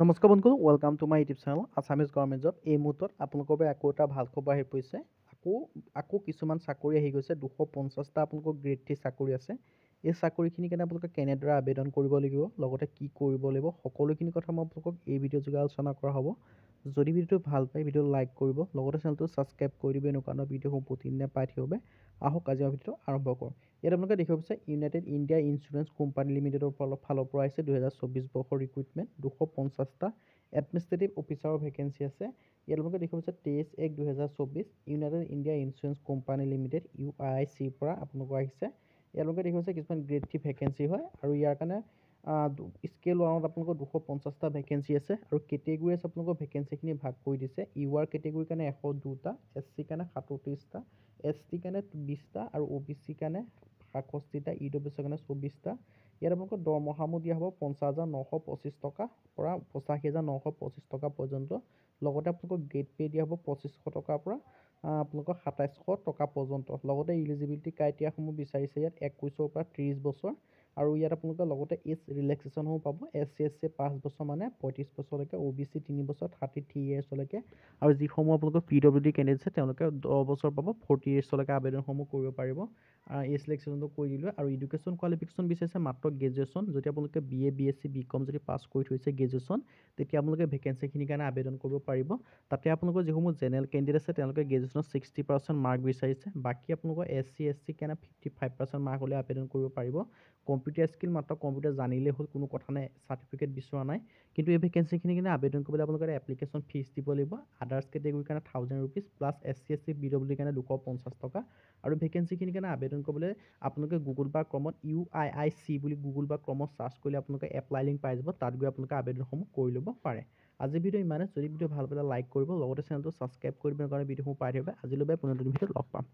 নমস্কাৰ বন্ধু, welcome to my YouTube channel Assamese government job. এই মুহূৰ্তত আপোনালোকৰ বাবে আকৌ এটা ভাল খবৰ আহি পৰিছে। আকৌ কিছুমান চাকৰি আহি গৈছে। 250টা আপোনালোকৰ গ্ৰেড 3 চাকৰি আছে। এই চাকৰিখিনিৰ কাৰণে আপোনালোকে কেনেদৰে আবেদন কৰিব লাগিব, লগতে কি কৰিব লাগিব, সকলোখিনি কথা মই আপোনালোকক এই ভিডিঅ' যোগে আলোচনা কৰা হ'ব। যদি ভিডিঅ'টো ভাল পায়, ভিডিঅ'টো লাইক কৰিব, লগতে চেনেলটো ছাবস্ক্ৰাইব কৰি দিব। এনেকুৱা ধৰণৰ ভিডিঅ'সমূহ প্ৰতিদিনে পাই থাকিব বাবে আহক আজি আমি ভিডিঅ'টো আৰম্ভ কৰোঁ। ইয়াত আপোনালোকে দেখিব পাৰিছে ইউনাইটেড ইণ্ডিয়া ইঞ্চুৰেঞ্চ কোম্পানী লিমিটেডৰ ফালৰ পৰা আহিছে 2024 বৰ্ষৰ ৰিক্ৰুইটমেণ্ট। 250টা এডমিনিষ্ট্ৰেটিভ অফিচাৰৰ ভেকেঞ্চি আছে। ইয়াত আপোনালোকে দেখিব পাৰিছে 23/1/2024 United India Insurance Company Limited UIICৰ পৰা আপোনালোকৰ আহিছে। ইয়াত আপোনালোকে দেখিব পাৰিছে কিছুমান গ্ৰেড 3 ভেকেঞ্চি হয় আৰু ইয়াৰ কাৰণে স্কেল 1ত আপোনালোকৰ 250টা ভেকেঞ্চি আছে আৰু কেটেগৰী আছে আপোনালোকৰ ভেকেঞ্চিখিনি ভাগ কৰি দিছে। UR কেটেগৰীৰ কাৰণে 102টা, SC কাৰণে 37টা, ST কাৰণে 20টা আৰু OBC কাৰণে 65টা, EWS কাৰণে 24টা। ইয়াত আপোনালোকৰ দৰমহামূহ দিয়া হ'ব 50,925 টকাৰ পৰা 85,925 টকা পৰ্যন্ত। লগতে আপোনালোকক গ্ৰেড পে' দিয়া হ'ব 2500 টকাৰ পৰা আপোনালোকৰ 2700 টকা পৰ্যন্ত। লগতে ইলিজিবিলিটি ক্ৰাইটেৰিয়াসমূহ বিচাৰিছে ইয়াত 21ৰ পৰা 30 বছৰ আৰু ইয়াত আপোনালোকে লগতে এজ ৰিলেক্সেশ্যনসমূহ পাব। SC SC 5 বছৰ মানে 35 বছৰলৈকে, OBC 3 বছৰ 33 ইয়াৰ্ছলৈকে আৰু যিসমূহ আপোনালোকৰ PWD কেণ্ডিডেট আছে তেওঁলোকে 10 বছৰ পাব 40 ইয়াৰ্ছলৈকে আবেদনসমূহ কৰিব পাৰিব। এজ ৰিলেক্সেশ্যনটো কৰি দিলোঁ আৰু এডুকেশ্যন কোৱালিফিকেশ্যন বিচাৰিছে মাত্ৰ গ্ৰেজুৱেশ্যন। যদি আপোনালোকে BA BSc BCom যদি পাছ কৰি থৈছে গ্ৰেজুৱেশ্যন, তেতিয়া আপোনালোকে ভেকেঞ্চিখিনিৰ কাৰণে আবেদন কৰিব পাৰিব। তাতে আপোনালোকৰ যিসমূহ জেনেৰেল কেণ্ডিডেট আছে তেওঁলোকে গ্ৰেজুৱেশ্যনত 60% মাৰ্ক বিচাৰিছে। বাকী আপোনালোকৰ SC SC কাৰণে 55% মাৰ্ক হ'লে আবেদন কৰিব পাৰিব। কম্পিউটাৰ স্কিল মাত্ৰ কম্পিউটাৰ জানিলেই হ'ল, কোনো কথা নাই, চাৰ্টিফিকেট বিচৰা নাই। কিন্তু এই ভেকেঞ্চিখিনিৰ কাৰণে আবেদন কৰিবলৈ আপোনালোকে এপ্লিকেশ্যন ফিজ দিব লাগিব। আদাৰ্ছ কেটেগৰীৰ কাৰণে 1000 rupees plus SC SC PWD কাৰণে 250 টকা। আৰু ভেকেঞ্চিখিনিৰ কাৰণে আবেদন কৰিবলৈ আপোনালোকে গুগল বা ক্ৰমত UIIC বুলি গুগল বা ক্ৰমত চাৰ্চ কৰিলে আপোনালোকে এপ্লাই লিংক পাই যাব। তাত গৈ আপোনালোকে আবেদনসমূহ কৰি ল'ব পাৰে। আজি ভিডিঅ' ইমানে। যদি ভিডিঅ' ভাল পালে লাইক কৰিব, লগতে চেনেলটো ছাবস্ক্ৰাইব কৰিব, এনেকুৱা ভিডিঅ'সমূহ পাই থাকিব। আজিলৈ পুনৰ নতুন ভিডিঅ'ত লগ পাম।